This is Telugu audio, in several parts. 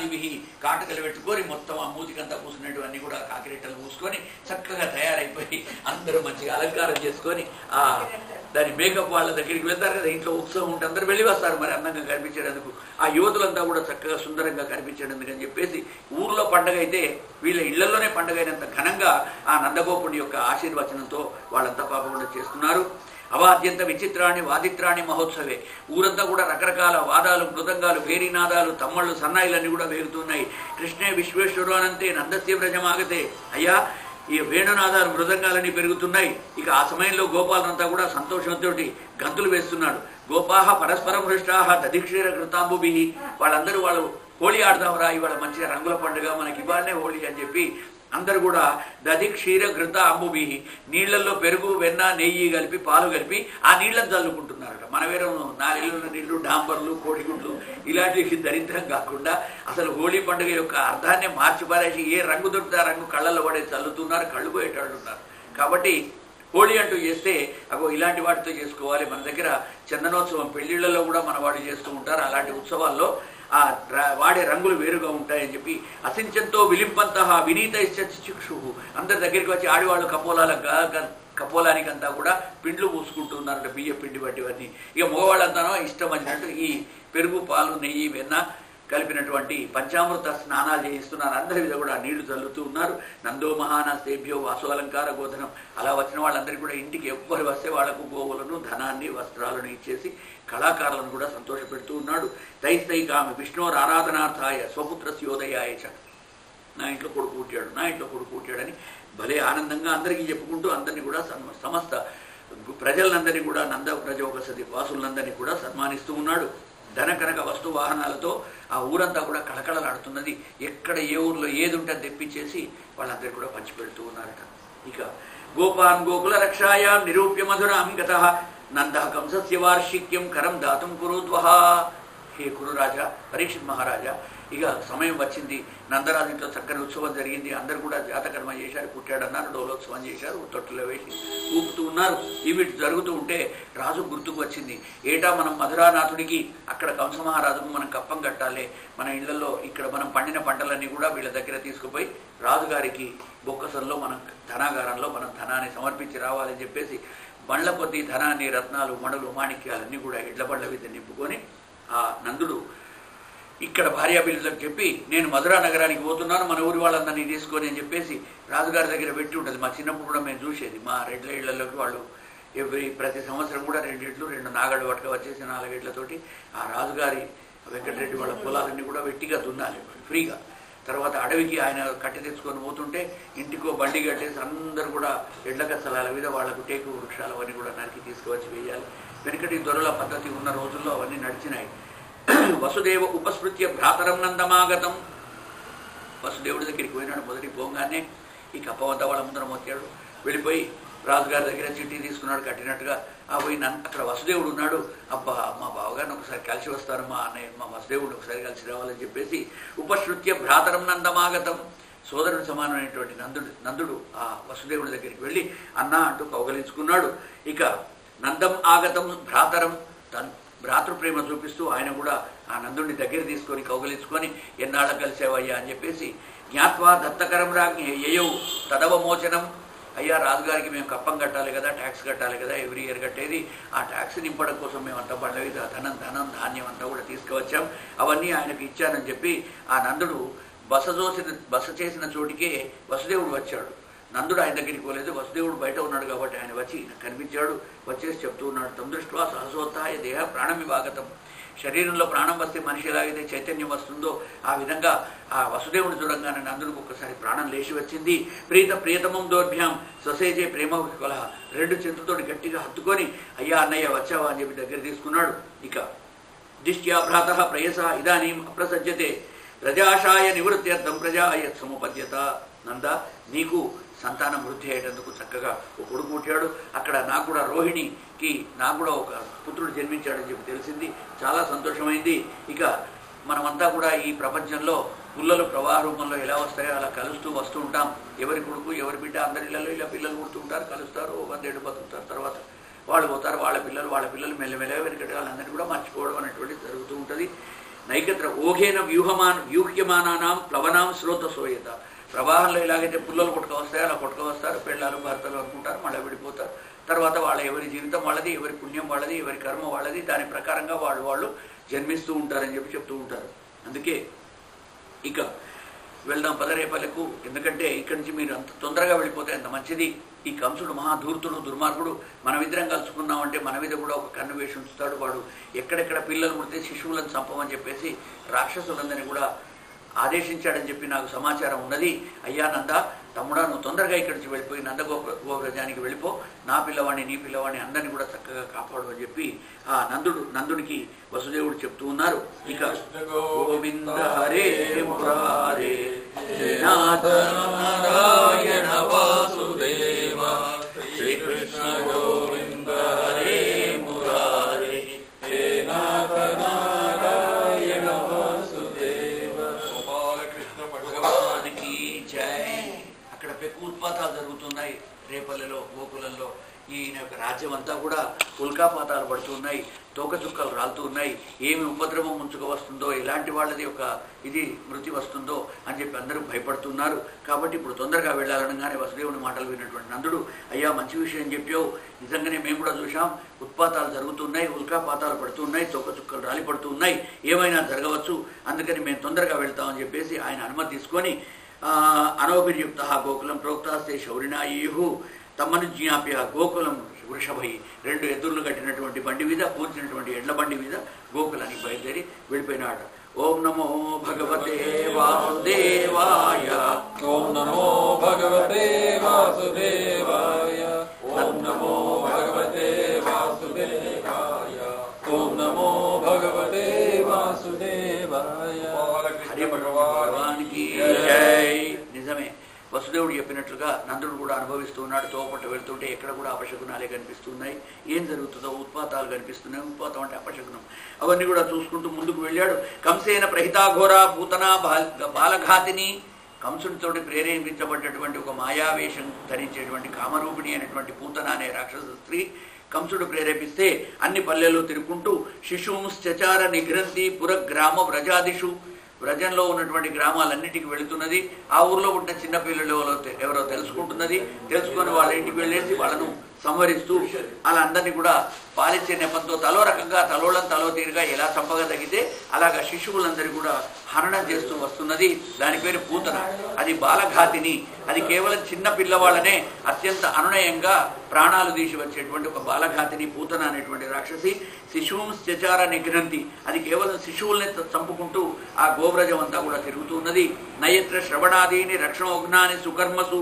కిరీటాదివి కాటుకలు పెట్టుకొని మొత్తం ఆ మూతికంతా పూసుకునేటివన్నీ కూడా కాకిరెట్టలు పూసుకొని చక్కగా తయారైపోయి అందరూ మంచిగా అలంకారం చేసుకొని ఆ దాని మేకప్ వాళ్ళ దగ్గరికి వెళ్తారు కదా, ఇంట్లో ఉత్సవం ఉంటే అందరూ వెళ్ళి వస్తారు మరి అందంగా కనిపించేందుకు. ఆ యువతులంతా కూడా చక్కగా సుందరంగా కనిపించేందుకు అని చెప్పేసి ఊర్లో పండగ అయితే వీళ్ళ ఇళ్లలోనే పండగ అయినంత ఘనంగా ఆ నందగోపుడి యొక్క ఆశీర్వచనంతో వాళ్ళంతా పాపకుండా చేస్తున్నారు. అవాద్యంత విచిత్రాన్ని వాదిత్రాన్ని మహోత్సవే. ఊరంతా కూడా రకరకాల వాదాలు, మృదంగాలు, భేరీనాదాలు, తమ్మళ్ళు, సన్నాయిలన్నీ కూడా వేగుతున్నాయి. కృష్ణే విశ్వేశ్వరు అనంతే నందస్య వ్రజమాగతే. అయ్యా ఈ వేణునాదాలు, మృదంగాలన్నీ పెరుగుతున్నాయి. ఇక ఆ సమయంలో గోపాలంతా కూడా సంతోషంతో గంతులు వేస్తున్నాడు. గోపాహ పరస్పరం హృష్టాహ దధిక్షీర కృతాంబుభి. వాళ్ళందరూ వాళ్ళు హోళీ ఆడదాంరా, ఇవాళ మంచిగా రంగుల పండుగ, మనకి ఇవాళనే హోళీ అని చెప్పి అందరు కూడా దధి క్షీర ఘృత అంబుబి, నీళ్లలో పెరుగు, వెన్న, నెయ్యి కలిపి, పాలు కలిపి ఆ నీళ్లను చల్లుకుంటున్నారట. మన వేరే నాలుగున్న నీళ్లు, డాంబర్లు, కోడిగుడ్లు ఇలాంటివి దరిద్రం కాకుండా అసలు హోళీ పండుగ యొక్క అర్థాన్ని మార్చిపారేసి ఏ రంగు దొరికితే ఆ రంగు కళ్ళల్లో పడే చల్లుతున్నారు, కళ్ళు పోయేటట్టున్నారు. కాబట్టి హోళీ అంటూ చేస్తే అగో ఇలాంటి వాటితో చేసుకోవాలి. మన దగ్గర చందనోత్సవం పెళ్లిళ్లలో కూడా మన వాడు చేస్తూ ఉంటారు. అలాంటి ఉత్సవాల్లో ఆ వాడే రంగులు వేరుగా ఉంటాయని చెప్పి అసించంతో విలింపంత వినీత చిక్షు అందరి దగ్గరికి వచ్చి ఆడివాళ్ళు కపోలానికంతా కూడా పిండ్లు పూసుకుంటున్నారంట, బియ్య పిండి బట్టివన్నీ. ఇక మగవాళ్ళంతానో ఇష్టం వచ్చినట్టు ఈ పెరుగు, పాలు, నెయ్యి, వెన్న కలిపినటువంటి పంచామృత స్నానాలు చేయిస్తున్నారు. అందరి మీద కూడా నీళ్లు చల్లుతూ ఉన్నారు. నందో మహానస్తేభ్యో వాసు అలంకార గోధనం. అలా వచ్చిన వాళ్ళందరికీ కూడా ఇంటికి ఎవ్వరు వస్తే వాళ్లకు గోవులను, ధనాన్ని, వస్త్రాలను ఇచ్చేసి కళాకారులను కూడా సంతోషపెడుతూ ఉన్నాడు. తైస్తైకామి విష్ణుర్ ఆరాధనార్థాయ స్వపుత్రస్యోదయాయ చ. నా ఇంట్లో కొడుకు పుట్టాడు, నా ఇంట్లో కొడుకు పుట్టాడని భలే ఆనందంగా అందరికీ చెప్పుకుంటూ అందరినీ కూడా సమస్త ప్రజలందరినీ కూడా నంద ప్రజోగసతి వాసులందరినీ కూడా సన్మానిస్తూ ఉన్నాడు. ధన కనక వస్తు వాహనాలతో ఆ ఊరంతా కూడా కళకళలాడుతున్నది. ఎక్కడ ఏ ఊర్లో ఏది ఉంటే తెప్పించేసి వాళ్ళందరూ కూడా పంచిపెడుతూ ఉన్నారట. ఇక గోపాన్ గోకుల రక్షాయాం నిరూప్య మధురాం గతః నంద కంసస్య వార్షిక్యం కరం దాతం కురుద్వహ. హే కురురాజా, పరీక్షిత్ మహారాజా, ఇక సమయం వచ్చింది. నందరాజు ఇంట్లో చక్కని ఉత్సవం జరిగింది. అందరూ కూడా జాతకర్మ చేశారు, పుట్టాడన్నారు, డోలోత్సవం చేశారు, తొట్టులో వేసి ఊపుతూ ఉన్నారు. ఇవి జరుగుతూ ఉంటే రాజు గుర్తుకు వచ్చింది. ఏటా మనం మధురానాథుడికి అక్కడ కంస మహారాజుకు మనం కప్పం కట్టాలి. మన ఇళ్లలో ఇక్కడ మనం పండిన పంటలన్నీ కూడా వీళ్ళ దగ్గర తీసుకుపోయి రాజుగారికి బొక్కసంలో మనం ధనాగారంలో మనం ధనాన్ని సమర్పించి రావాలని చెప్పేసి బండ్ల కొద్దీ ధనాన్ని, రత్నాలు, మణులు, మాణిక్యాలన్నీ కూడా ఇళ్ల బండ్ల మీద నింపుకొని ఆ నందుడు ఇక్కడ భార్యాపిల్లలకు చెప్పి నేను మధురా నగరానికి పోతున్నాను, మన ఊరి వాళ్ళందరినీ తీసుకొని అని చెప్పేసి రాజుగారి దగ్గర పెట్టి ఉంటుంది. మా చిన్నప్పుడు కూడా మేము చూసేది. మా రెడ్ల ఇళ్లలోకి వాళ్ళు ప్రతి సంవత్సరం కూడా 2 ఎడ్లు 2 నాగళ్ళు పట్టుక వచ్చేసి 4 ఎడ్లతోటి ఆ రాజుగారి వెంకటరెడ్డి వాళ్ళ పొలాలన్నీ కూడా వెట్టిగా దున్నాలి ఫ్రీగా. తర్వాత అడవికి ఆయన కట్టి తెచ్చుకొని పోతుంటే ఇంటికో బండి కట్టేసి అందరూ కూడా ఎడ్ల కచ్చలాల మీద వాళ్లకు టేకు వృక్షాలు అవన్నీ కూడా నరికి తీసుకువచ్చి వేయాలి. వెనుకటి దొరల పద్ధతి ఉన్న రోజుల్లో అవన్నీ నడిచినాయి. వసుదేవ ఉపస్మృత్య భ్రాతరం నందమాగతం. వసుదేవుడి దగ్గరికి పోయినాడు. మొదటి పోగానే ఈ కప్పవంతా వాళ్ళ ముందర మొత్తాడు. వెళ్ళిపోయి రాజుగారి దగ్గర చిట్టి తీసుకున్నాడు కట్టినట్టుగా. పోయి అక్కడ వసుదేవుడు ఉన్నాడు. అబ్బా మా బావగారిని ఒకసారి కలిసి వస్తారు, మా అన్నయ్య మా వసుదేవుడిని ఒకసారి కలిసి రావాలని చెప్పేసి ఉపశ్రుత్య భ్రాతరం నందమాగతం. సోదరుడు సమానమైనటువంటి నందుడు ఆ వసుదేవుడి దగ్గరికి వెళ్ళి అన్నా అంటూ కౌగలించుకున్నాడు. ఇక నందం ఆగతం భ్రాతరం తను భ్రాతృప్రేమ చూపిస్తూ ఆయన కూడా ఆ నందుడిని దగ్గర తీసుకొని కౌగలించుకొని ఎన్నాళ్ళ కలిసేవయ్యా అని చెప్పేసి జ్ఞాత్వా దత్తకరం రాజ్ఞ యయౌ తదవమోచనం. అయ్యా రాజుగారికి మేము కప్పం కట్టాలి కదా, ట్యాక్స్ కట్టాలి కదా, ఎవ్రీ ఇయర్ కట్టేది. ఆ ట్యాక్స్ నింపడం కోసం మేము అంతా పడలేదు, ధనం ధాన్యం అంతా కూడా తీసుకువచ్చాం, అవన్నీ ఆయనకు ఇచ్చానని చెప్పి ఆ నందుడు బస చేసిన చోటికే వసుదేవుడు వచ్చాడు. నందుడు ఆయన దగ్గరికి పోలేదు. వసుదేవుడు బయట ఉన్నాడు కాబట్టి ఆయన వచ్చి కనిపించాడు. వచ్చేసి చెప్తూ ఉన్నాడు, తం దృష్ట్వా సహసోత్థాయ దేహ ప్రాణమివాగతం. శరీరంలో ప్రాణం వస్తే మనిషి ఎలాగైతే చైతన్యం వస్తుందో ఆ విధంగా ఆ వసుదేవుని చూడంగానే నందుడికి ఒక్కసారి ప్రాణం లేచి వచ్చింది. ప్రియతమం దోర్భ్యాం స్వసేజే ప్రేమ కొలహ. 2 చేతులతోటి గట్టిగా హత్తుకొని అయ్యా అన్నయ్య వచ్చావా అని చెప్పి దగ్గర తీసుకున్నాడు. ఇక దిష్ట్యా భ్రాత ప్రయస ఇదానీం అప్రసజ్యతే ప్రజాశాయ నివృత్త్యర్థం ప్రజాయ సముపద్యత. నంద, నీకు సంతానం వృద్ధి అయ్యేటందుకు చక్కగా ఒక కొడుకు పుట్టాడు. అక్కడ నాకు కూడా రోహిణికి నాకు కూడా ఒక పుత్రుడు జన్మించాడని చెప్పి తెలిసింది. చాలా సంతోషమైంది. ఇక మనమంతా కూడా ఈ ప్రపంచంలో పుల్లలు ప్రవాహ రూపంలో ఎలా వస్తాయో అలా కలుస్తూ వస్తూ ఉంటాం. ఎవరి కొడుకు ఎవరి బిడ్డ అందరి ఇళ్లలో ఇలా పిల్లలు పుడుతూ ఉంటారు, కలుస్తారు, 100 ఏళ్ళు బతుకుతారు. తర్వాత వాళ్ళు పోతారు, వాళ్ళ పిల్లలు మెల్లమెల్లగా వెనకటి వాళ్ళందరినీ కూడా మర్చిపోవడం అనేటువంటిది జరుగుతూ ఉంటుంది. నైకత్ర ఓఘేన వ్యూహ్యమానానాం ప్లవనాం స్రోతసోయత. ప్రవాహంలో ఎలాగైతే పుల్లలు కొట్టుకొస్తాయో అలా కొట్టుకొస్తారు, పెళ్ళాలు భర్తలు అనుకుంటారు, మళ్ళీ విడిపోతారు. తర్వాత వాళ్ళ ఎవరి జీవితం వాళ్ళది, ఎవరి పుణ్యం వాళ్ళది, ఎవరి కర్మ వాళ్ళది, దాని ప్రకారంగా వాళ్ళు జన్మిస్తూ ఉంటారని చెప్తూ ఉంటారు. అందుకే ఇక వెళ్దాం పదరేపల్లకు. ఎందుకంటే ఇక్కడి నుంచి మీరు అంత తొందరగా వెళ్ళిపోతే అంత మంచిది. ఈ కంసుడు మహాధూర్తుడు, దుర్మార్గుడు. మనమిద్దరం కలుసుకున్నామంటే మన మీద కూడా ఒక కన్ను వేసి ఉంచుతాడు. వాడు ఎక్కడెక్కడ పిల్లలు పుడితే శిశువులను చంపమని చెప్పేసి రాక్షసులందరినీ కూడా ఆదేశించాడని చెప్పి నాకు సమాచారం ఉన్నది. అయ్యా నంద తమ్ముడా, నువ్వు తొందరగా ఇక్కడి నుంచి వెళ్ళిపోయి నందగోవ్రజానికి వెళ్ళిపో, నా పిల్లవాడిని నీ పిల్లవాడిని అందరినీ కూడా చక్కగా కాపాడు అని చెప్పి ఆ నందునికి వసుదేవుడు చెప్తూ ఉన్నారు. ఇక గోవింద హరే మురారే నాథ నారాయణ వాసుదేవ శ్రీకృష్ణ గోవింద హరే మురారే నాథ నారాయణ వాసుదేవ గోపాలకృష్ణ భగవానికి జై. అక్కడ పెక్కు ఉత్పాతాలు జరుగుతున్నాయి రేపల్లెలో, గోకులంలో. ఈయన యొక్క రాజ్యం అంతా కూడా ఉల్కాపాతాలు పడుతున్నాయి, తోకచుక్కలు రాలుతూ ఉన్నాయి. ఏమి ఉపద్రవం ముంచుకు వస్తుందో, ఎలాంటి వాళ్ళది ఒక ఇది మృతి వస్తుందో అని చెప్పి అందరూ భయపడుతున్నారు. కాబట్టి ఇప్పుడు తొందరగా వెళ్ళాలనగానే వసుదేవుని మాటలు విన్నటువంటి నందుడు, అయ్యా మంచి విషయం చెప్పావు, నిజంగానే మేము కూడా చూసాం, ఉత్పాతాలు జరుగుతున్నాయి, ఉల్కాపాతాలు పడుతున్నాయి, తోకచుక్కలు రాలిపడుతూ ఉన్నాయి, ఏమైనా జరగవచ్చు, అందుకని మేము తొందరగా వెళ్తామని చెప్పేసి ఆయన అనుమతి తీసుకొని అనోభిర్యుక్త గోకులం ప్రోక్తాస్తే శౌరినాయు తమ్మను జ్ఞాప్య గోకులం వృషభై 2 ఎద్దులను కట్టినటువంటి బండి మీద, పూర్చినటువంటి ఎడ్ల బండి మీద గోకులానికి బయలుదేరి వెళ్ళిపోయినాడు. ఓం నమో భగవతే వాసుదేవాయ. ఓం నమో భగవతే వాసుదేవాయ. ఓం నమో భగవతే వాసుదేవాయ. ఓం నమో భగవతే వాసుదేవాయ. హరి భగవానికి జై. నిజమే, వసుదేవుడు చెప్పినట్లుగా నందుడు కూడా అనుభవిస్తూ ఉన్నాడు. తోపట్ట వెళ్తుంటే ఎక్కడ కూడా అపశకునాలే కనిపిస్తున్నాయి. ఏం జరుగుతుందో ఉత్పాతాలు కనిపిస్తున్నాయి. ఉత్పాతం అంటే అపశకునం. అవన్నీ కూడా చూసుకుంటూ ముందుకు వెళ్ళాడు. కంసేన ప్రహితాఘోర పూతనా బాలఘాతిని. కంసుడితోటి ప్రేరేపించబడ్డటువంటి ఒక మాయావేషం ధరించేటువంటి కామరూపిణి అనేటువంటి పూతన అనే రాక్షస స్త్రీ కంసుడు ప్రేరేపిస్తే అన్ని పల్లెల్లో తిరుగుకుంటూ శిశుంశ్చచార నిఘ్రంతి పురగ్రామ వ్రజాదిషు, వ్రజంలో ఉన్నటువంటి గ్రామాలన్నింటికి వెళుతున్నది. ఆ ఊర్లో ఉన్న చిన్నపిల్లలు ఎవరో తెలుసుకుంటున్నది. తెలుసుకొని వాళ్ళ ఇంటికి వెళ్ళేసి వాళ్ళను సంహరిస్తూ వాళ్ళందరినీ కూడా పాలించే నెపంతో తలో రకంగా తలోళ్ళని తలో తీరుగా ఎలా చంపగలిగితే అలాగా శిశువులందరూ కూడా హరణం చేస్తూ వస్తున్నది. దాని పేరు పూతన. అది బాలఘాతిని. అది కేవలం చిన్న పిల్లవాళ్ళనే అత్యంత అనునయంగా ప్రాణాలు తీసి వచ్చేటువంటి ఒక బాలఘాతిని పూతన అనేటువంటి రాక్షసి. శిశుంశ్చచార నిఘ్నంతి. అది కేవలం శిశువుల్ని చంపుకుంటూ ఆ గోవ్రజం అంతా కూడా తిరుగుతున్నది. నయత్ర శ్రవణాదీని రక్షణోఘ్నాని సుకర్మసు.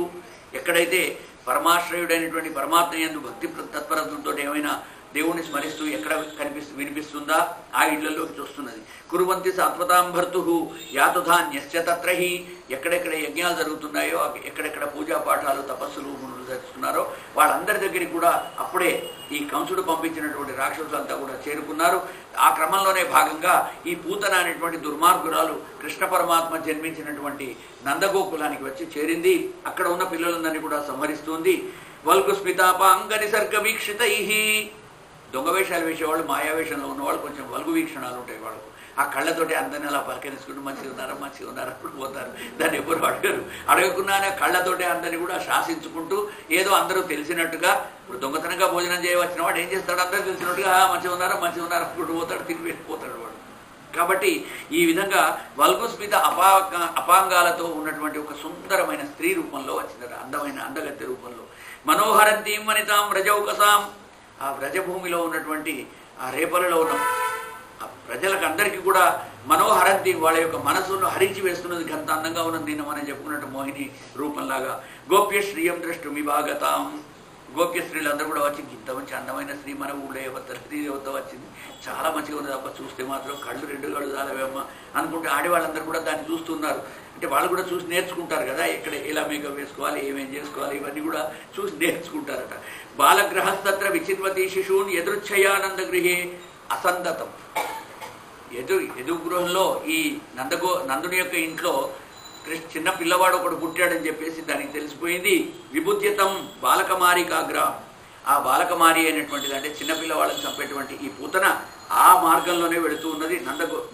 ఎక్కడైతే పరమాశ్రయుడైనటువంటి పరమాత్మ యందు భక్తి తత్పరతతో ఏమైనా దేవుణ్ణి స్మరిస్తూ ఎక్కడ వినిపిస్తుందా ఆ ఇళ్లలోకి చూస్తున్నది. కురువంతి సాత్వతాం భర్తు యాతుధాన్యశ్చ తత్రహి. ఎక్కడెక్కడ యజ్ఞాలు జరుగుతున్నాయో, ఎక్కడెక్కడ పూజా పాఠాలు తపస్సులు మునులు జరుపుతున్నారో వాళ్ళందరి దగ్గరికి కూడా అప్పుడే ఈ కంసుడు పంపించినటువంటి రాక్షసులంతా కూడా చేరుకున్నారు. ఆ క్రమంలోనే భాగంగా ఈ పూతన అనేటువంటి దుర్మార్గురాలు కృష్ణ పరమాత్మ జన్మించినటువంటి నందగోకులానికి వచ్చి చేరింది. అక్కడ ఉన్న పిల్లలందరినీ కూడా సంహరిస్తుంది. వల్గు స్మితాపాంగ నిసర్గ వీక్షితై. దొంగ వేషాలు వేసేవాళ్ళు, మాయావేషంలో ఉన్నవాళ్ళు కొంచెం వల్గు వీక్షణాలు ఉంటాయి వాళ్ళకు. ఆ కళ్ళతోటి అందరినీ అలా పలకరించుకుంటూ మంచిగా ఉన్నారా అప్పుడు పోతారు. దాన్ని ఎవరు అడగకుండానే కళ్ళతోటి అందరినీ కూడా శాసించుకుంటూ ఏదో అందరూ తెలిసినట్టుగా, ఇప్పుడు దొంగతనంగా భోజనం చేయవచ్చిన వాడు ఏం చేస్తాడు, అందరూ తెలిసినట్టుగా మంచిగా ఉన్నారా అప్పుడు పోతాడు, తిరిగి వెళ్ళిపోతాడు వాడు. కాబట్టి ఈ విధంగా వల్గుస్మిత అపాంగాలతో ఉన్నటువంటి ఒక సుందరమైన స్త్రీ రూపంలో వచ్చిందట, అందమైన అందగత్తె రూపంలో. మనోహరంతీం వనితాం వ్రజౌకసాం. ఆ వ్రజభూమిలో ఉన్నటువంటి ఆ రేపలలో ఉన్న ఆ ప్రజలకు అందరికీ కూడా మనోహరంతి, వాళ్ళ యొక్క మనసును హరించి వేస్తున్నది. అంత అందంగా ఉన్నది. నిన్న మనం చెప్పుకున్నట్టు మోహిని రూపంలాగా. గోప్య శ్రీయం ద్రష్టుమిభాగతాం. గోప్య స్త్రీలందరూ కూడా వచ్చి ఇంత మంచి అందమైన స్త్రీ మన ఊళ్ళో స్త్రీ దేవత వచ్చింది, చాలా మంచిగా ఉన్నది అబ్బా, చూస్తే మాత్రం కళ్ళు 2 కళ్ళు చాలవేమ్మ అనుకుంటే ఆడేవాళ్ళందరూ కూడా దాన్ని చూస్తున్నారు. అంటే వాళ్ళు కూడా చూసి నేర్చుకుంటారు కదా, ఎక్కడ ఎలా మేకప్ వేసుకోవాలి, ఏమేం చేసుకోవాలి, ఇవన్నీ కూడా చూసి నేర్చుకుంటారట. బాలగ్రహస్తత్ర విచిన్వతి శిశూన్ ఎదురుచ్ఛయానంద గృహే అసందతం. ఎదురు గృహంలో ఈ నందుని యొక్క ఇంట్లో చిన్న పిల్లవాడు ఒకడు పుట్టాడని చెప్పేసి దానికి తెలిసిపోయింది. విభుద్యతం బాలకమారికాగ్ర. ఆ బాలకమారి అయినటువంటిది అంటే చిన్నపిల్లవాళ్ళని చంపేటువంటి ఈ పూతన ఆ మార్గంలోనే వెళుతూ ఉన్నది.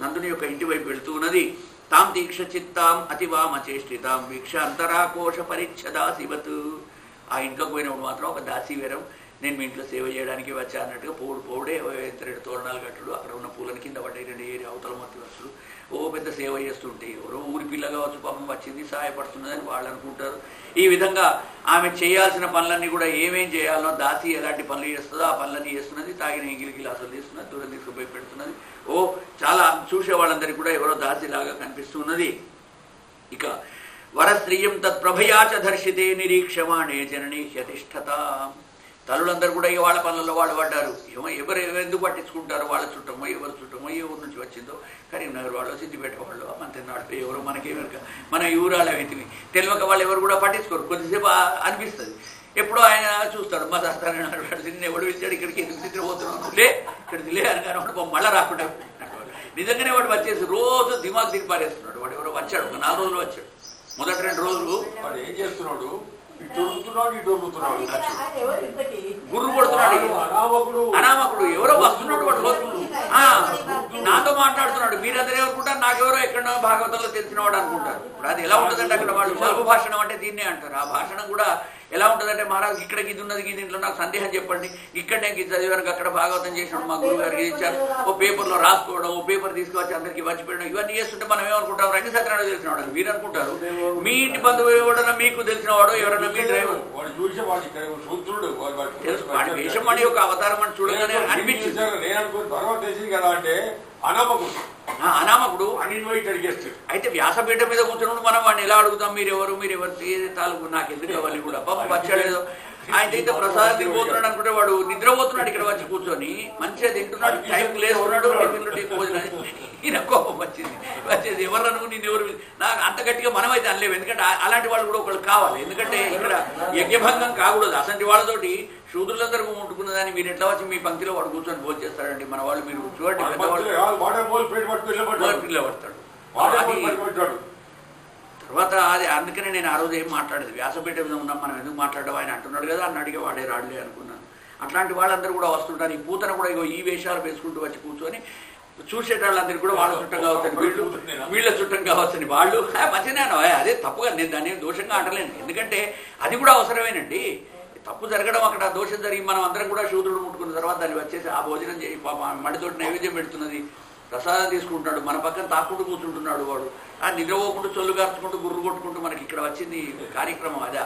నందుని యొక్క ఇంటి వైపు వెళుతూ ఉన్నది. తాం దీక్ష చిత్తాం అతివామచేష్టితాం వీక్ష అంతరాకోశ పరిచ్ఛదాసివత్. ఆ ఇంట్లోకి పోయినప్పుడు మాత్రం ఒక దాసీవీరం, నేను మీ ఇంట్లో సేవ చేయడానికి వచ్చా అన్నట్టుగా పోవుడే 2 తోరణాలు కట్టుడు, అక్కడ ఉన్న పూలను కింద పడ్డాయి 2 ఏరి అవతల మొత్తం వస్తుడు పెద్ద సేవ చేస్తుంటే ఎవరో ఊరి పిల్లగా వచ్చి పాపం వచ్చింది సహాయపడుతున్నదని వాళ్ళు అనుకుంటారు. ఈ విధంగా ఆమె చేయాల్సిన పనులన్నీ కూడా ఏమేం చేయాలనో దాసి ఎలాంటి పనులు చేస్తుందో ఆ పనులన్నీ చేస్తున్నది. తాగిన ఎంగిలి గిలాసులు తీస్తున్నది, దూరం తీసుకుపోయి పెడుతున్నది. చాలా చూసే వాళ్ళందరికీ కూడా ఎవరో దాసిలాగా కనిపిస్తున్నది. ఇక వరస్త్రీయం తత్ప్రభయాచ దర్శితే నిరీక్షమాణే జననీ హ్యతిష్ఠత. తల్లులందరూ కూడా ఇక వాళ్ళ పనులలో వాళ్ళు పడ్డారు. ఎవరు ఎందుకు పట్టించుకుంటారు, వాళ్ళ చుట్టమో ఎవరు చుట్టమో ఏ ఊరు నుంచి వచ్చిందో, కరీంనగర్ వాళ్ళు, సిద్దిపేట వాళ్ళు, మంత్రినాడు ఎవరు మనకేమెరక, మన ఊరాళ్ళ వెతివి తెలియక వాళ్ళు ఎవరు కూడా పట్టించుకోరు. కొద్దిసేపు అనిపిస్తుంది. ఎప్పుడో ఆయన చూస్తాడు, మా దస్తాన్ని ఎవడు పిలిచాడు ఇక్కడికి, ఎందుకు నిద్రపోతున్నాడు, ఇక్కడికి లే అని కానీ వాడు మళ్ళీ రాకుండా నిజంగానే వాడు వచ్చేసి రోజు దిమాగ్ దిగి పారేస్తున్నాడు. వాడు ఎవరో వచ్చాడు, ఒక 4 రోజులు వచ్చాడు. మొదటి 2 రోజులు వాడు ఏం చేస్తున్నాడు, గుర్రు కొడుతున్నాడు, అనామకుడు ఎవరో వస్తున్నాడు. వాడు నాతో మాట్లాడుతున్నాడు. మీరందరూ ఏమనుకుంటారు, నాకెవరో ఎక్కడో భాగవతంలో తెలిసినవాడు అనుకుంటారు. ఇప్పుడు అది ఎలా ఉంటుందంటే అక్కడ వాళ్ళు స్వల్ప భాషణం అంటే దీన్నే అంటారు. ఆ భాషణం కూడా ఎలా ఉంటుందంటే, మహారాజు ఇక్కడికి ఇది ఉన్నది, దీంట్లో నాకు సందేహం చెప్పండి, ఇక్కడ నేను ఇది చదివానికి అక్కడ భాగవతం చేసినాడు, మా గురువు గారికి ఇచ్చారు, ఓ పేపర్లో రాసుకోవడం, ఓ పేపర్ తీసుకువచ్చి అందరికీ పంచిపెట్టడం, ఇవన్నీ చేస్తుంటే మనం ఏమనుకుంటాం, రంగ సత్యనారాయణ తెలిసినవాడు మీరు అనుకుంటారు. మీ ఇంటి బంధువు ఎవడన్నా మీకు తెలిసినవాడు, ఎవరన్నా మీ డ్రైవర్ తెలుసు, వాడి వేషం అని ఒక అవతారం అని చూడగానే అనిపించింది. అనామకుడు అయితే వ్యాసపీఠ మీద కూర్చున్నాడు. మనం వాడిని ఎలా అడుగుతాం, మీరెవరు తాలూకు నాకు ఎందుకు కావాలి కూడా పాపం వచ్చాడేదో. ఆయన అయితే ప్రసాదం తిరిగిపోతున్నాడు అనుకుంటే వాడు నిద్రపోతున్నాడు. ఇక్కడ వచ్చి కూర్చొని మంచిగా తింటున్నాడు, టైంకి లేస్తున్నాడు, ఈయన కోపం వచ్చేది ఎవరు అనుకు నేను ఎవరు నాకు అంత గట్టిగా మనమైతే అనలేము. ఎందుకంటే అలాంటి వాళ్ళు కూడా ఒకళ్ళు కావాలి. ఎందుకంటే ఇక్కడ యజ్ఞభంగం కాకూడదు. అసంటి వాళ్ళతోటి శూద్రులందరూ ముట్టుకున్నదాన్ని మీరు ఎట్లా వచ్చి మీ పంక్తిలో వాడు కూర్చొని భోజనం చేస్తాడండి. మన వాళ్ళు మీరు చూడండి పడతాడు. తర్వాత అది అందుకనే నేను ఆ రోజు ఏం మాట్లాడేది, వ్యాసపీఠ మీద ఉన్నాం మనం ఎందుకు మాట్లాడడం ఆయన అంటున్నాడు కదా అని అడిగే వాడే రాడులే అనుకున్నాను. అట్లాంటి వాళ్ళందరూ కూడా వస్తుంటారు. ఈ పూతన కూడా ఇగో ఈ వేషాలు వేసుకుంటూ వచ్చి కూర్చొని చూసేటాళ్ళందరూ కూడా వాళ్ళ చుట్టం కావచ్చని వీళ్ళ చుట్టం కావచ్చని వాళ్ళు మంచిగానే అదే తప్పుగా నేను దాన్ని దోషంగా అంటలేను. ఎందుకంటే అది కూడా అవసరమేనండి. తప్పు జరగడం అక్కడ దోషం జరిగి మనం అందరం కూడా శూద్రుడు ముట్టుకున్న తర్వాత దాన్ని వచ్చేసి ఆ భోజనం చేయి మడితోటి నైవేద్యం పెడుతున్నది, ప్రసాదం తీసుకుంటున్నాడు, మన పక్కన తాకుంటూ కూర్చుంటున్నాడు. వాడు ఆ నిద్రపోకుండా చొల్లు గార్చుకుంటూ గుర్రు కొట్టుకుంటూ మనకి ఇక్కడ వచ్చింది కార్యక్రమం అదా.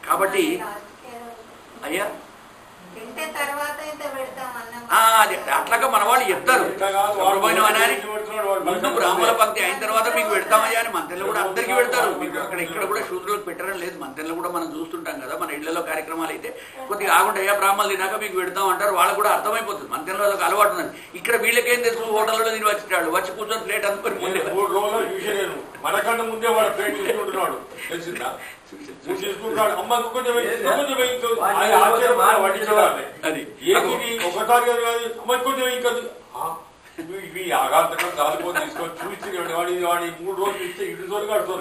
కాబట్టి అయ్యా అదే అట్లాగా మన వాళ్ళు చెప్తారు, ముందు బ్రాహ్మణ పంక్తి అయిన తర్వాత మీకు పెడతామయ్యా అని మంత్రులు కూడా అందరికీ పెడతారు. మీకు అక్కడ ఇక్కడ కూడా శూద్రులకు పెట్టడం లేదు. మంత్రులు కూడా మనం చూస్తుంటాం కదా, మన ఇళ్లలో కార్యక్రమాలు అయితే కొద్దిగా ఆగుంటే అయ్యా బ్రాహ్మణులు తినాక మీకు పెడతాం అంటారు. వాళ్ళకు కూడా అర్థమైపోతుంది. మంత్రులకు అలవాటు ఉన్నది. ఇక్కడ వీళ్ళకేం తెలుసు, హోటల్లో తిని వచ్చేటాడు వచ్చి కూర్చొని ప్లేట్ అందుకొని ముందే మనకన్నా ముందే వాళ్ళ ప్లేట్ తీసుకుంటున్నాడు తెలిసిందా.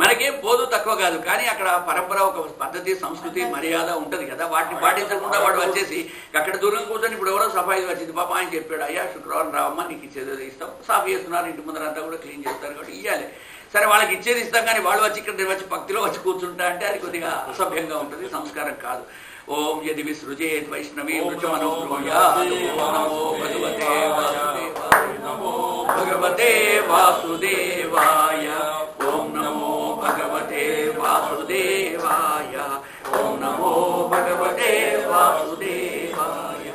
మనకేం పోదు తక్కువ కాదు, కానీ అక్కడ పరంపర ఒక పద్ధతి సంస్కృతి మర్యాద ఉంటది కదా, వాటిని పాటించకుండా వాడు వచ్చేసి అక్కడ దూరం కూర్చొని ఇప్పుడు ఎవరో సఫాయి వచ్చింది పాప ఆయన చెప్పాడు, అయ్యా శుక్రవారం రావమ్మా నీకు ఇచ్చేది ఇస్తాం, సాఫ్ చేస్తున్నారు ఇంటి ముందరంతా కూడా క్లీన్ చేస్తారు కాబట్టి ఇవ్వాలి. సరే వాళ్ళకి ఇచ్చేది ఇస్తాం, కానీ వాళ్ళు వచ్చి ఇక్కడ వచ్చి భక్తిలో వచ్చి కూర్చుంటా అంటే అది కొద్దిగా అసభ్యంగా ఉంటుంది, సంస్కారం కాదు. ఓం యది విసృజేత్ వైష్ణవీ భగవతే వాసుదేవాయ. ఓం నమో భగవతే వాసుదేవాయ. ఓం నమో భగవతే వాసుదేవాయ.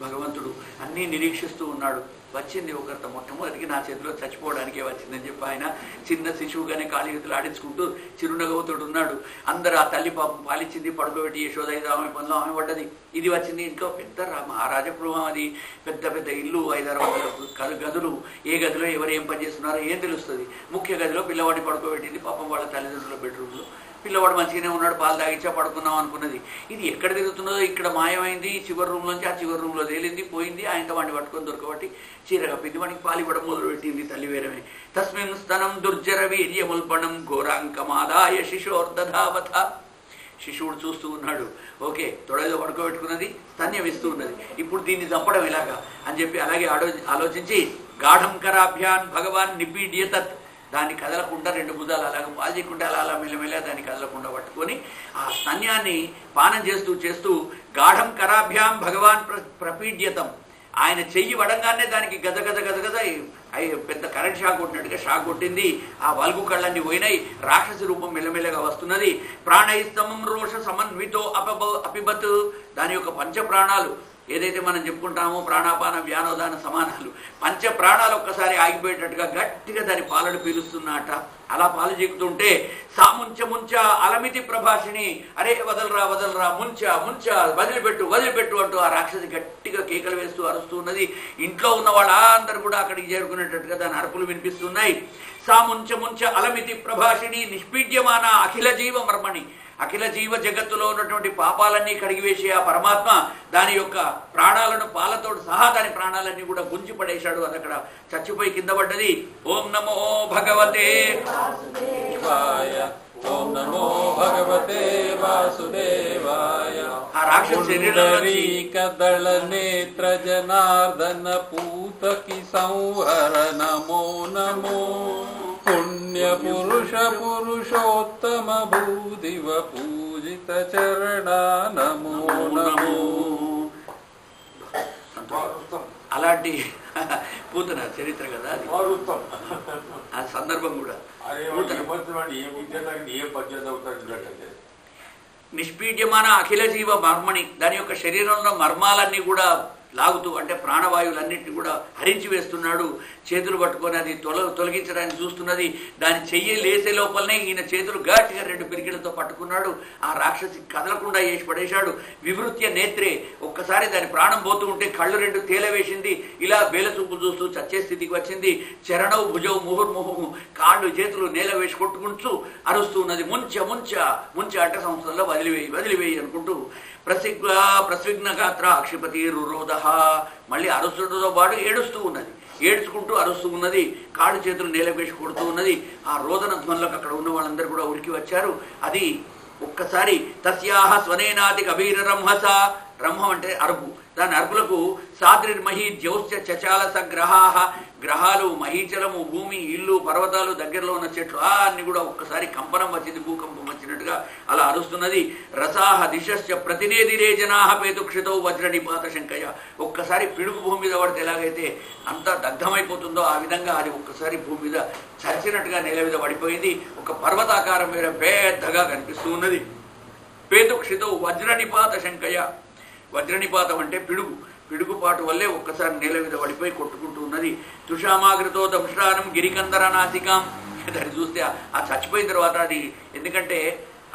భగవంతుడు అన్నీ నిరీక్షిస్తూ ఉన్నాడు. వచ్చింది ఒకరితో మొట్టమొదటికి నా చేతిలో చచ్చిపోవడానికే వచ్చిందని చెప్పి ఆయన చిన్న శిశువుగానే కాళీయుతులు ఆడించుకుంటూ చిరునగవుతోడు ఉన్నాడు. అందరూ ఆ తల్లి పాపం పాలిచ్చింది, పడుకోబెట్టి యశోద ఆమె పనిలో ఆమె పడ్డది. ఇది వచ్చింది ఇంట్లో పెద్ద మహారాజగృహం, అది పెద్ద పెద్ద ఇల్లు, 5-6 గదులు. ఏ గదిలో ఎవరు ఏం పని చేస్తున్నారో ఏం తెలుస్తుంది. ముఖ్య గదిలో పిల్లవాడిని పడుకోబెట్టింది పాపం వాళ్ళ తల్లిదండ్రుల బెడ్రూమ్లో. పిల్లవాడు మంచిగానే ఉన్నాడు, పాలు తాగించా పడుకున్నాం అనుకున్నది. ఇది ఎక్కడ తిరుగుతున్నదో ఇక్కడ మాయమైంది. చివరి రూమ్ నుంచి ఆ చివరి రూమ్లో తేలింది, పోయింది. ఆయనతో వాడిని పట్టుకొని దొరకబట్టి చీర కప్పింది, వాడికి పాలు ఇవ్వడం మొదలుపెట్టింది తల్లి వేరమే. తస్మిన్ స్తనం దుర్జర వీర్యముల్పణం ఘోరాంకమాదాయ శిశోర్దధావత. శిశువుడు చూస్తూ ఉన్నాడు. ఓకే, తొడలో పడుకోబెట్టుకున్నది, స్తన్యం ఇస్తూ ఉన్నది. ఇప్పుడు దీన్ని చంపడం ఎలాగా అని చెప్పి అలాగే ఆలోచించి గాఢం కరాభ్యాన్ భగవాన్ నిపీడ్యతత్, దాన్ని కదలకుండా రెండు భుజాలు అలాగ పాలు చేయకుండా అలా మెల్లమెల్ల దాన్ని కదలకుండా పట్టుకొని ఆ స్తన్యాన్ని పానం చేస్తూ చేస్తూ గాఢం కరాభ్యాం భగవాన్ ప్రపీడ్యతం, ఆయన చెయ్యి వడంగానే దానికి గద గద గద గద పెద్ద కరెంట్ షాక్ కొట్టినట్టుగా షాక్ కొట్టింది. ఆ వల్గు కళ్ళన్నీ పోయినాయి. రాక్షసి రూపం మెల్లమెల్లగా వస్తున్నది. ప్రాణైస్తమం రోష సమన్వితో అపిబత్, దాని యొక్క పంచ ప్రాణాలు ఏదైతే మనం చెప్పుకుంటామో ప్రాణాపాన వ్యానోదాన సమానాలు, పంచ ప్రాణాలు ఒక్కసారి ఆగిపోయేటట్టుగా గట్టిగా దాని పాలను పీలుస్తున్నట. అలా పాలు జీకుతుంటే సాముంచ ముంచ అలమితి ప్రభాషిణి, అరే వదలరా వదలరా, ముంచ ముంచ, వదిలిపెట్టు వదిలిపెట్టు అంటూ ఆ రాక్షసి గట్టిగా కేకలు వేస్తూ అరుస్తూ ఉన్నది. ఇంట్లో ఉన్న వాళ్ళందరూ కూడా అక్కడికి చేరుకునేటట్టుగా దాని అరుపులు వినిపిస్తున్నాయి. సాముంచ ముంచ అలమితి ప్రభాషిణి నిష్పీడ్యమాన అఖిల జీవ మర్మణి, అఖిల జీవ జగత్తులో ఉన్నటువంటి పాపాలన్నీ కడిగివేసే ఆ పరమాత్మ దాని యొక్క ప్రాణాలను పాలతోడు సహా దాని ప్రాణాలన్నీ కూడా గుంజి పడేశాడు. అది అక్కడ చచ్చిపోయి కింద పడ్డది. ఓం నమో భగవతే వాసుదేవాయ, ఓం నమో భగవతే వాసుదేవాయ. ఆ రాక్షస శరీరదళ నేత్ర జనార్దన పూతకి సంహర నమో నమో, పుణ్య పురుష పురుషోత్తమ భూదివ పూజిత చరణ నమో నమో. అలాంటి పూతన చరిత్ర కదా అది, ఆ సందర్భం కూడా. నిష్పీడ్యమాన అఖిల జీవ మర్మణి, దాని యొక్క శరీరంలో మర్మాలన్నీ కూడా లాగుతూ అంటే ప్రాణవాయువులన్నింటినీ కూడా హరించి వేస్తున్నాడు. చేతులు పట్టుకొని అది తొలగించడానికి చూస్తున్నది. దాని చెయ్యి లేసే లోపలనే ఈయన చేతులు గట్టిగా రెండు పిరికిలతో పట్టుకున్నాడు. ఆ రాక్షసి కదలకుండా వేసి పడేశాడు. వివృత్య నేత్రే, ఒక్కసారి దాని ప్రాణం పోతూ ఉంటే కళ్ళు రెండు తేలవేసింది. ఇలా వేల చూపు చూస్తూ చచ్చే స్థితికి వచ్చింది. చరణవు భుజవు ముహుర్ముహు, కాళ్ళు చేతులు నేల వేసి కొట్టుకుంటూ అరుస్తూ ఉన్నది. ముంచ ముంచ ముంచ అంటే సంవత్సరంలో వదిలివేయి వదిలివేయి అనుకుంటూ ప్రస్విఘ్న గాత్ర అక్షిపతి రురోధ, మళ్ళీ అరుస్తుతో పాటు ఏడుస్తూ ఉన్నది. ఏడ్చుకుంటూ అరుస్తూ ఉన్నది. కాళ్ళు చేతులు నేలవేసి కొడుతూ ఉన్నది. ఆ రోదన ధ్వనులకు అక్కడ ఉన్న వాళ్ళందరూ కూడా ఉరికి వచ్చారు. అది ఒక్కసారి తస్యాహ స్వనేనాది కబీర రంహస, బ్రహ్మం అంటే అరుపు, దాని అరుపులకు సాద్రిర్మహీ జ్యోశ్చ చచాలస గ్రహాహ, గ్రహాలు మహీచలము భూమి ఇల్లు పర్వతాలు దగ్గరలో ఉన్న చెట్లు అన్ని కూడా ఒక్కసారి కంపనం వచ్చింది, భూకంపం వచ్చినట్టుగా అలా అరుస్తున్నది. రసాహ దిశశ్చ ప్రతినేదిరే జనాహ పేతుక్షితో వజ్ర నిపాత శంకయ, ఒక్కసారి పిడుగు భూమి మీద పడితే ఎలాగైతే అంతా దగ్ధమైపోతుందో ఆ విధంగా అది ఒక్కసారి భూమి మీద చరిచినట్టుగా నేల మీద పడిపోయింది. ఒక పర్వతాకారం మీద పెద్దగా కనిపిస్తూ ఉన్నది. పేతుక్షితో వజ్ర నిపాత శంకయ, వజ్రనిపాతం అంటే పిడుగు, పిడుగుపాటు వల్లే ఒక్కసారి నేల మీద పడిపోయి కొట్టుకుంటూ ఉన్నది. తుషామాగ్రతో దంష్టానం గిరికందర నాసికాం, దాన్ని చూస్తే ఆ చచ్చిపోయిన తర్వాత అది, ఎందుకంటే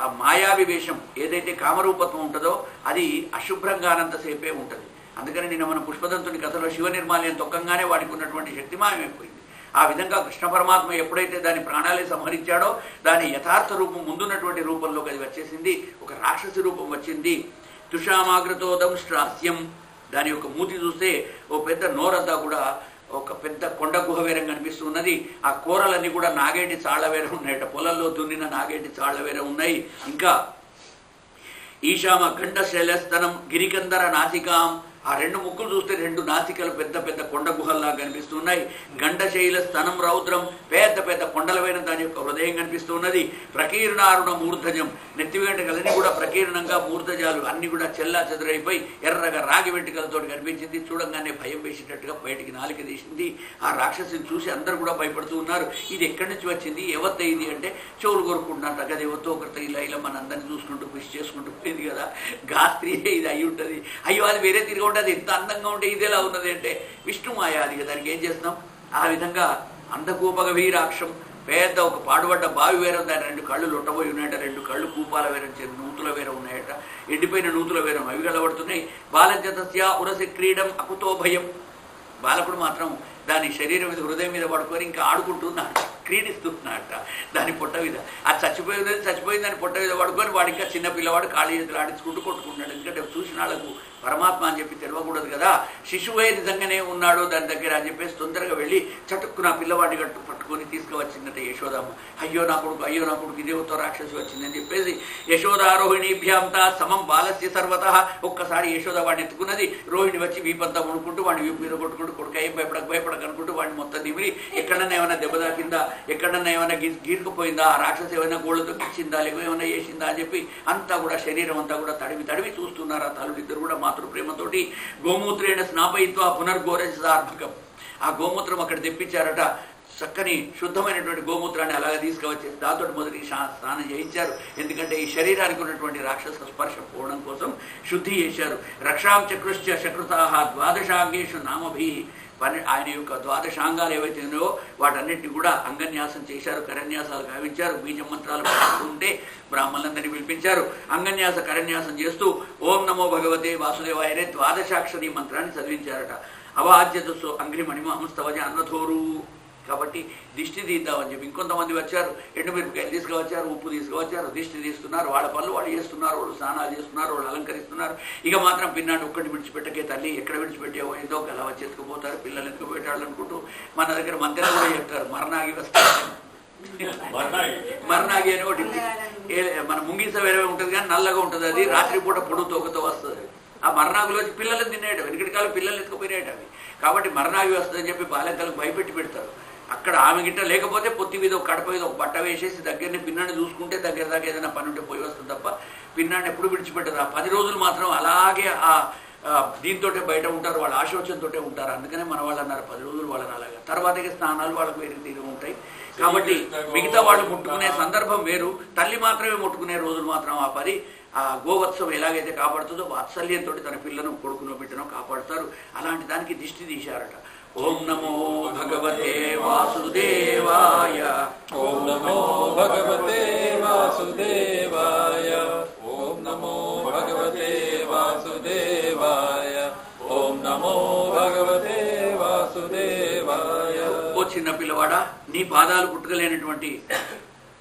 ఆ మాయావి వేషం ఏదైతే కామరూపత్వం ఉంటుందో అది అశుభ్రంగా అనంతసేపే ఉంటుంది. అందుకని నేను మన పుష్పదంతుని కథలో శివ నిర్మాల్యం తొక్కంగానే వాడికి ఉన్నటువంటి శక్తి మాయమైపోయింది. ఆ విధంగా కృష్ణ పరమాత్మ ఎప్పుడైతే దాని ప్రాణాలే సంహరించాడో దాని యథార్థ రూపం ముందున్నటువంటి రూపంలోకి అది వచ్చేసింది. ఒక రాక్షసి రూపం వచ్చింది. తుషామాగ్రతో దంష్ట్రాస్యం, దాని యొక్క మూతి చూస్తే ఓ పెద్ద నోరంతా కూడా ఒక పెద్ద కొండ గుహవేరం కనిపిస్తూ ఉన్నది. ఆ కూరలన్నీ కూడా నాగేటి చాళ్లవేర ఉన్నాయట, పొలంలో దున్నిన నాగేటి చాళ్లవేర ఉన్నాయి. ఇంకా ఈశామ గండ శైలస్తనం గిరికందర నాసికాం, ఆ రెండు ముక్కులు చూస్తే రెండు నాసికలు పెద్ద పెద్ద కొండ గుహల్లా కనిపిస్తున్నాయి. గండశైల స్తనం రౌద్రం, పెద్ద పెద్ద కొండలమైన దాని యొక్క హృదయం కనిపిస్తూ ఉన్నది. ప్రకీర్ణారుణ మూర్ధజం, నెత్తి వెంట్రుకలన్నీ కూడా ప్రకీర్ణంగా మూర్ధజాలు అన్ని కూడా చెల్లా చెదురైపోయి ఎర్రగా రాగి వెంట్రుకలతో కనిపించింది. చూడంగానే భయం వేసేటట్టుగా బయటికి నాలిక తీసింది. ఆ రాక్షసిని చూసి అందరూ కూడా భయపడుతూ ఉన్నారు. ఇది ఎక్కడి నుంచి వచ్చింది, ఎవత్త ఇది అంటే చెవులు కొరుకుంటున్నట్టు కదా, ఎవరితో ఒకరితో ఇలా ఇలా మన అందరినీ చూసుకుంటూ కృషి చేసుకుంటూ పోయింది కదా, గా స్త్రీయే ఇది అయి ఉంటుంది. అయ్యో అది వేరే తిరిగి ఉంటుంది, ఎంత అందంగా ఉంటే ఇదేలా ఉన్నది అంటే విష్ణుమాయ, అది దానికి ఏం చేస్తున్నాం. ఆ విధంగా అంధకూపగ వీరాక్షం, పెద్ద ఒక పాడుబడ్డ బావి వేరం, దాని రెండు కళ్ళు లొట్టబోయి ఉన్నాయట, రెండు కళ్ళు కూపాల వేరం, నూతుల వేరం ఉన్నాయట, ఎండిపోయిన నూతుల వేరం అవి కలబడుతున్నాయి. బాలజతస్య ఉరసి క్రీడం అకుతో భయం, బాలకుడు మాత్రం దాని శరీరం మీద హృదయం మీద పడుకొని ఇంకా ఆడుకుంటున్నాడు, క్రీడిస్తున్నాడట. దాని పొట్ట మీద. అది చచ్చిపోయిందని పొట్ట మీద పడుకొని వాడు ఇంకా చిన్న పిల్లవాడు కాళీ చేతులు ఆడించుకుంటూ కొట్టుకుంటాడు. ఎందుకంటే చూసిన వాళ్ళకు పరమాత్మ అని చెప్పి తెలియకూడదు కదా. శిశువే నిజంగానే ఉన్నాడు దాని దగ్గర అని చెప్పేసి తొందరగా వెళ్ళి చటుక్కున పిల్లవాడిని పట్టుకొని తీసుకువచ్చిందట యశోదమ్మ. అయ్యో నా కొడుకు ఇదేవతో రాక్షసి వచ్చిందని చెప్పేసి యశోదారోహిణీభ్యాంతా సమం బాలస్య సర్వత. ఒక్కసారి యశోద వాడిని ఎత్తుకున్నది. రోహిణి వచ్చి వీపంతా ఉడుకుంటూ వాడిని వీపు మీద కొట్టుకుంటూ కొడుకు అయ్యి భయపడక అనుకుంటూ వాడిని మొత్తం నిమిరి ఎక్కడన్నా ఏమైనా దెబ్బ తాకిందా, ఎక్కడన్నా ఏమైనా గీరుకుపోయిందా, ఆ రాక్షసి ఏమైనా గోళ్ళతో కిచ్చిందా, లేక ఏమైనా చేసిందా అని చెప్పి అంతా కూడా శరీరం అంతా కూడా తడివి చూస్తున్నారు ఆ తల్లుడిద్దరు కూడా మాతృప్రేమతోటి. గోమూత్రేణ స్నాపయిత్వ పునర్గోరసార్భకం. ఆ గోమూత్రం అక్కడ తెప్పించారట. చక్కని శుద్ధమైనటువంటి గోమూత్రాన్ని అలాగే తీసుకువచ్చేసి దాంతో మొదటి స్నానం చేయించారు. ఎందుకంటే ఈ శరీరానికి ఉన్నటువంటి రాక్షస స్పర్శ పోవడం కోసం శుద్ధి చేశారు. రక్షాం చక్రుశ్చ శకృతాః ద్వాదశాంగేషు నామభి. ఆయన యొక్క ద్వాదశాంగాలు ఏవైతే ఉన్నాయో వాటన్నింటినీ కూడా అంగన్యాసం చేశారు, కరన్యాసాలు గావించారు. బీజ మంత్రాలు ఉంటే బ్రాహ్మణులందరినీ పిలిపించారు. అంగన్యాస కరన్యాసం చేస్తూ ఓం నమో భగవతే వాసుదేవాయనే ద్వాదశాక్షరి మంత్రాన్ని చదివించారట. అవాద్యతస్సు అంగ్రిమణిమహంస్తవజ అన్నథోరు. కాబట్టి దిష్టి తీద్దామని చెప్పి ఇంకొంతమంది వచ్చారు. ఎండుమిరపకాయలు తీసుకువచ్చారు, ఉప్పు తీసుకువచ్చారు, దిష్టి తీస్తున్నారు. వాళ్ళ పనులు వాళ్ళు చేస్తున్నారు, వాళ్ళు స్నానాలు చేస్తున్నారు, వాళ్ళు అలంకరిస్తున్నారు. ఇక మాత్రం పిన్నాడు ఒక్కటి విడిచిపెట్టకే తల్లి, ఎక్కడ విడిచిపెట్టావో ఏదో గల వచ్చి ఎత్తుకుపోతారు, పిల్లలు ఎత్తుకుపోయేటాళ్ళు అనుకుంటూ మన దగ్గర మంత్రాలు కూడా చెప్తారు. మరణాగి వస్తారు, మరణాగి అని ఒకటి మన ముంగిస వేరే ఉంటుంది కానీ నల్లగా ఉంటుంది. అది రాత్రిపూట పొడుగు తోకతో వస్తుంది. ఆ మరణాగులు వచ్చి పిల్లలు తినేయటం, వెనకటి కాలం పిల్లలు ఎత్తుకుపోయేటవి. కాబట్టి మరణాగి వస్తుందని చెప్పి బాలెక్కలకు భయపెట్టి పెడతారు. అక్కడ ఆమె గిట్ట లేకపోతే పొత్తి మీద ఒక కడప మీద ఒక బట్ట వేసేసి దగ్గరనే పిన్నాన్ని చూసుకుంటే దగ్గర దాకా ఏదైనా పని ఉంటే పోయి వస్తుంది తప్ప పిన్నాన్ని ఎప్పుడు విడిచిపెట్టదు. ఆ 10 రోజులు మాత్రం అలాగే ఆ దీంతో బయట ఉంటారు, వాళ్ళ ఆశోచనతో ఉంటారు. అందుకనే మన వాళ్ళు అన్నారు 10 రోజులు వాళ్ళని అలాగా. తర్వాతకి స్నానాలు వాళ్ళకు వేరే తీరు ఉంటాయి. కాబట్టి మిగతా వాళ్ళు ముట్టుకునే సందర్భం వేరు, తల్లి మాత్రమే ముట్టుకునే రోజులు మాత్రం ఆ 10. ఆ గోవత్సవం ఎలాగైతే కాపాడుతుందో వాత్సల్యంతో తన పిల్లను కొడుకునో బిడ్డనో కాపాడుతారు. అలాంటి దానికి దిష్టి తీశారట. ఓం నమో భగవతే వాసుదేవాయ. ఓం నమో భగవతే వాసుదేవాయ. ఓం నమో భగవతే వాసుదేవాయ. ఓం నమో భగవతే వాసుదేవాయ. ఓ చిన్న పిల్లవాడా, నీ పాదాలు పుట్టుకలేనటువంటి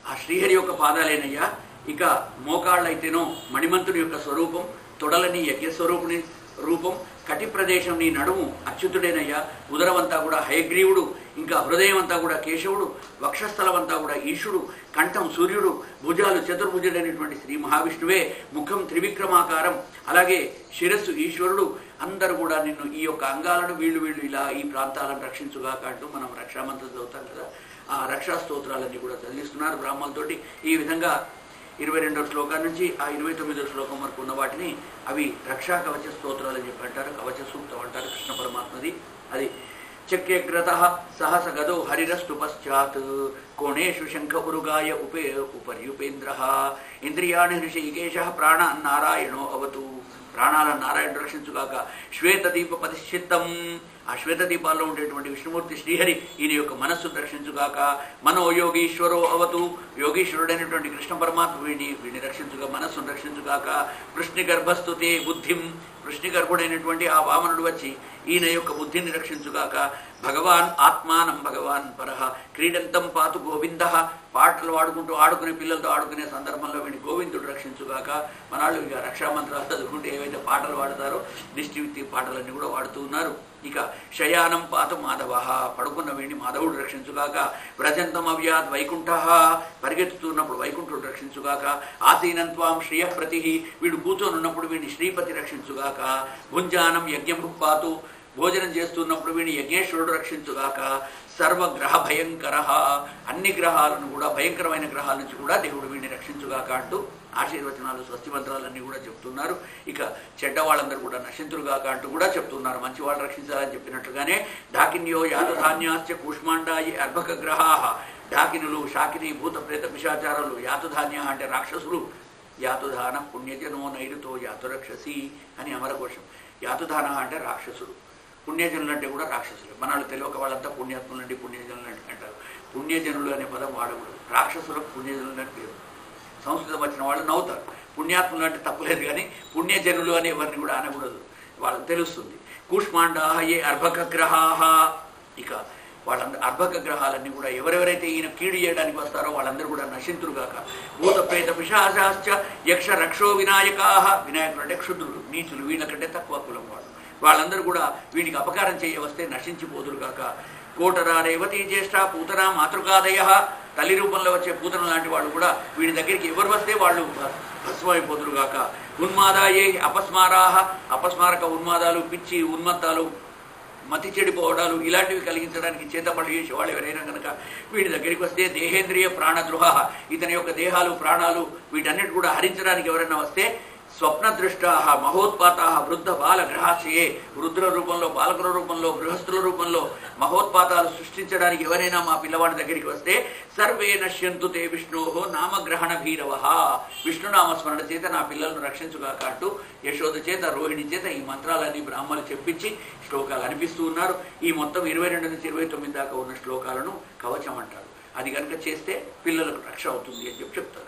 ఆ శ్రీహరి యొక్క పాదాలేనయ్యా. ఇక మోకాళ్ళైతేనో మణిమంతుని యొక్క స్వరూపం, తొడలని యజ్ఞస్వరూపుని రూపం, కటి ప్రదేశం నీ నడుము అచ్యుతుడేనయ్యా. ఉదరమంతా కూడా హయగ్రీవుడు, ఇంకా హృదయం అంతా కూడా కేశవుడు, వక్షస్థలం అంతా కూడా ఈశుడు, కంఠం సూర్యుడు, భుజాలు చతుర్భుజుడైనటువంటి శ్రీ మహావిష్ణువే, ముఖం త్రివిక్రమాకారం, అలాగే శిరస్సు ఈశ్వరుడు. అందరూ కూడా నిన్ను ఈ యొక్క అంగాలను వీళ్ళు ఇలా ఈ ప్రాంతాలను రక్షించుగాక అంటూ మనం రక్షామంత్రం చదువుతాం కదా. ఆ రక్షా స్తోత్రాలన్నీ కూడా చదివిస్తున్నారు బ్రాహ్మణులతోటి. ఈ విధంగా 22వ శ్లోకం నుంచి ఆ 29వ శ్లోకం వరకు ఉన్న వాటిని అవి రక్షా కవచ స్తోత్రాలు అని చెప్పి అంటారు. కవచ సూక్తం అంటారు కృష్ణ పరమాత్మది. అది చక్యగ్రత సహస గదో హరిరస్తు పశ్చాత్ కోణేషు శంఖ ఉరుగాయ ఉపర్యుపేంద్ర ఇంద్రియాణి హృషికేశ ప్రాణ నారాయణో అవతు. ప్రాణాలను నారాయణుడు రక్షించుగాక. శ్వేతదీప పరిశ్చిత్తం, ఆ శ్వేతదీపాల్లో ఉండేటువంటి విష్ణుమూర్తి శ్రీహరి ఈయన యొక్క మనస్సును రక్షించుగాక. మనోయోగీశ్వరో అవతు, యోగీశ్వరుడైనటువంటి కృష్ణ పరమాత్మ వీడిని రక్షించుగా, మనస్సును రక్షించుగాక. వృష్ణిగర్భస్తుతే బుద్ధిం, వృష్ణిగర్భుడైనటువంటి ఆ వామనుడు వచ్చి ఈయన యొక్క బుద్ధిని రక్షించుగాక. భగవాన్ ఆత్మానం భగవాన్ పరహ క్రీడంతం పాతు గోవింద. పాటలు ఆడుకుంటూ ఆడుకునే పిల్లలతో ఆడుకునే సందర్భంలో వీడిని గోవిందుడు రక్షించుగాక. మనాళ్ళు ఇక రక్షామంత్రాలు చదువుకుంటే ఏవైతే పాటలు వాడతారో దిష్టి పాటలన్నీ కూడా వాడుతూ ఉన్నారు. ఇక శయానం పాత మాధవ, పడుకున్న వీడిని మాధవుడు రక్షించుగాక. వ్రజంతం అవ్యాత్ వైకుంఠ, పరిగెత్తుతున్నప్పుడు వైకుంఠుడు రక్షించుగాక. ఆసీనంత్వాం శ్రియప్రతి, వీడు కూర్చొని ఉన్నప్పుడు వీడిని శ్రీపతి రక్షించుగాక. భుంజానం యజ్ఞం పాతు, భోజనం చేస్తున్నప్పుడు వీడిని యజ్ఞేశ్వరుడు రక్షించుగాక. సర్వగ్రహ భయంకర, అన్ని గ్రహాలను కూడా భయంకరమైన గ్రహాల నుంచి కూడా దేవుడు వీడిని రక్షించుగాక అంటూ ఆశీర్వచనాలు స్వస్తి మంత్రాలన్నీ కూడా చెప్తున్నారు. ఇక చెడ్డవాళ్ళందరూ కూడా నశింతులుగాక అంటూ కూడా చెప్తున్నారు. మంచి వాళ్ళు రక్షించాలని చెప్పినట్లుగానే డాకిన్యో యాతధాన్యాశ్చ కూష్మాండాయి అర్భక గ్రహా, డాకినులు శాకిని భూత ప్రేత పిశాచారాలు, యాతుధాన్య అంటే రాక్షసులు. యాతుధాన పుణ్యజనో నైరుతో యాతురక్షసి అని అమరకోశం. యాతుధాన అంటే రాక్షసుడు, పుణ్యజనులు అంటే కూడా రాక్షసులు. మనల్ని తెలియక వాళ్ళంతా పుణ్యాత్ములు అంటే పుణ్యజనులు అంటారు. పుణ్యజనులు అనే పదం వాడకూడదు. రాక్షసులకు పుణ్యజనులు అంటే పేరు. సంస్కృతం వచ్చిన వాళ్ళు నవ్వుతారు. పుణ్యాత్ములు అంటే తప్పులేదు, కానీ పుణ్యజనులు అని ఎవరిని కూడా అనకూడదు, వాళ్ళకి తెలుస్తుంది. కూష్మాండా ఏ అర్భక గ్రహా, ఇక వాళ్ళందరూ అర్భక గ్రహాలన్నీ కూడా ఎవరెవరైతే ఈయన కీడు చేయడానికి వస్తారో వాళ్ళందరూ కూడా నశింతురుగాక. భూత ప్రేత పిశాచాశ్చ యక్ష రక్షో వినాయకాహ, వినాయకుడు అంటే క్షుద్రుడు, నీచులు, వీళ్ళకంటే తక్కువ కులం వాళ్ళు, వాళ్ళందరూ కూడా వీడికి అపకారం చేయవస్తే నశించిపోదురుగాక. కోటరా రేవతి జ్యేష్ఠ పూతన మాతృకాదయ, తల్లి రూపంలో వచ్చే పూతన లాంటి వాళ్ళు కూడా వీడి దగ్గరికి ఎవరు వస్తే వాళ్ళు భస్మైపోదురుగాక. ఉన్మాదాయే అపస్మారాహ, అపస్మారక ఉన్మాదాలు, పిచ్చి ఉన్మత్తాలు, మతి చెడిపోవడాలు ఇలాంటివి కలిగించడానికి చేతపడి చేసే వాళ్ళు ఎవరైనా కనుక వీడి దగ్గరికి వస్తే దేహేంద్రియ ప్రాణద్రోహ, ఇతని యొక్క దేహాలు ప్రాణాలు వీటన్నిటి కూడా హరించడానికి ఎవరైనా వస్తే స్వప్నదృష్టా మహోత్పాతా వృద్ధ బాలగ్రహాశయే, వృద్ధుల రూపంలో, బాలకుల రూపంలో, గృహస్థుల రూపంలో మహోత్పాతాలు సృష్టించడానికి ఎవరైనా మా పిల్లవాడి దగ్గరికి వస్తే సర్వే నశ్యంతు తే విష్ణోహో నామగ్రహణ భీరవ, విష్ణునామస్మరణ చేత నా పిల్లలను రక్షించుగాక అంటూ యశోద చేత, రోహిణి చేత ఈ మంత్రాలన్నీ బ్రాహ్మణులు చెప్పించి శ్లోకాలు అనిపిస్తూ ఉన్నారు. ఈ మొత్తం 22 నుంచి 29 దాకా ఉన్న శ్లోకాలను కవచం అంటారు. అది కనుక చేస్తే పిల్లలకు రక్ష అవుతుంది అని చెప్తారు.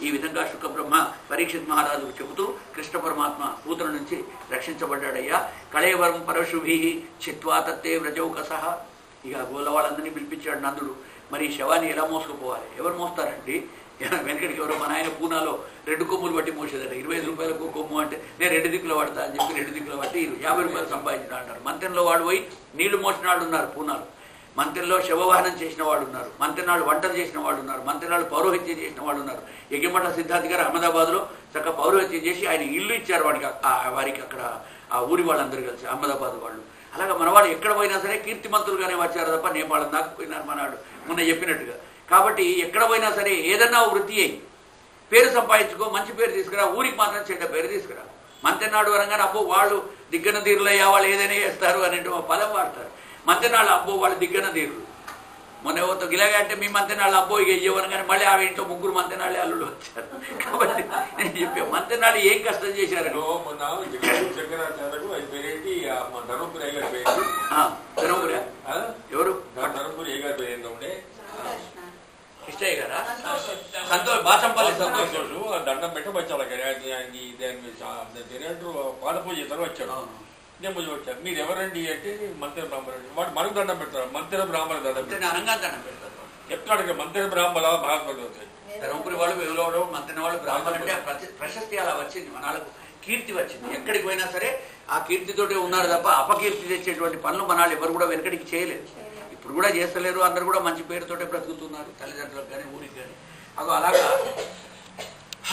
ఈ విధంగా శుకబ్రహ్మ పరీక్షిత్ మహారాజుకు చెబుతూ కృష్ణ పరమాత్మ పూతన నుంచి రక్షించబడ్డాడయ్యా. కళేవరం పరశుభి చిత్వా తత్తే వ్రజౌకస. ఇక గోల వాళ్ళందరినీ పిలిపించాడు నందుడు. మరి ఈ శవాన్ని ఎలా మోసుకుపోవాలి? ఎవరు మోస్తారండి? వెనకడికి ఎవరో మన ఆయన పూనాలో 2 కొమ్ములు బట్టి మోసేదట. 25 రూపాయలకు కొమ్ము అంటే నేను 2 దిక్కులు పడతా అని చెప్పి 2 దిక్కులు బట్టి 50 రూపాయలు సంపాదించిన అంటారు. మంతెనలో వాడు పోయి నీళ్లు మోసిన వాళ్ళు ఉన్నారు పూనాలు, మంత్రిలో శవవాహనం చేసిన వాళ్ళు ఉన్నారు, మంత్రినాడు వంటలు చేసిన వాళ్ళు ఉన్నారు, మంత్రినాడు పౌరోహిత్యం చేసిన వాళ్ళు ఉన్నారు. యజ్ఞమఠ సిద్ధార్థి గారు అహ్మదాబాద్లో చక్కగా పౌరోహిత్యం చేసి ఆయన ఇల్లు ఇచ్చారు వారికి అక్కడ ఆ ఊరి వాళ్ళందరూ కలిసి, అహ్మదాబాద్ వాళ్ళు. అలాగా మన వాళ్ళు ఎక్కడ పోయినా సరే కీర్తిమంతులుగానే వచ్చారు తప్ప నేపాళం దాకా పోయినారు మనాడు మొన్న చెప్పినట్టుగా. కాబట్టి ఎక్కడ పోయినా సరే ఏదన్నా వృత్తి అయ్యి పేరు సంపాదించుకో, మంచి పేరు తీసుకురా, ఊరికి మాత్రం చెడ్డ పేరు తీసుకురా. మంత్రినాడు అనగానే అబ్బో వాళ్ళు దిగ్గన తీరులయ్యా, వాళ్ళు ఏదైనా చేస్తారు అనేటు పదం వాడతారు. మంత్రినాళ్ళు అబ్బో వాళ్ళు దిగ్గన తీరులు. మొన్న ఎవరితో గిలాగా అంటే మీ మంత్రినాళ్ళు అబ్బో ఇక ఇవ్వను, కానీ మళ్ళీ ఆమె ఇంట్లో 3 మంత్రినాళ్ళే అల్లుడు వచ్చారు. కాబట్టి నేను చెప్పా మంత్రినాళ్ళు ఏం కష్టం చేశారు. ఎవరు కృష్ణయ్య గారా? సంతోష్ బాచంపల్లి సంతోష్ దండం పెట్టబచ్చాలి పాద పూజ చేస్తారు వచ్చాడు. నేను పూజ వచ్చాను. మీరు ఎవరండి అంటే మంత్రి బ్రాహ్మణుడు. వాడు మనకు దండం పెడతారు. మంత్రి బ్రాహ్మణ దండం అనంగా దండం పెడతారు. చెప్తాడు మంత్రి బ్రాహ్మణ భాగవతం అవుతాయి. ధర్మపురి వాళ్ళు వెలువడం, మంత్రి వాళ్ళు బ్రాహ్మణులు అంటే ప్రశస్తి అలా వచ్చింది, మనాలకు కీర్తి వచ్చింది. ఎక్కడికి పోయినా సరే ఆ కీర్తితోటే ఉన్నారు తప్ప అపకీర్తి తెచ్చేటువంటి పనులు మనాళ్ళు ఎవరు కూడా వెనకడికి చేయలేదు, ఇప్పుడు కూడా చేస్తలేరు. అందరు కూడా మంచి పేరుతోటే బ్రతుకుతున్నారు, తల్లిదండ్రులకు కానీ ఊరికి కానీ. అలాగా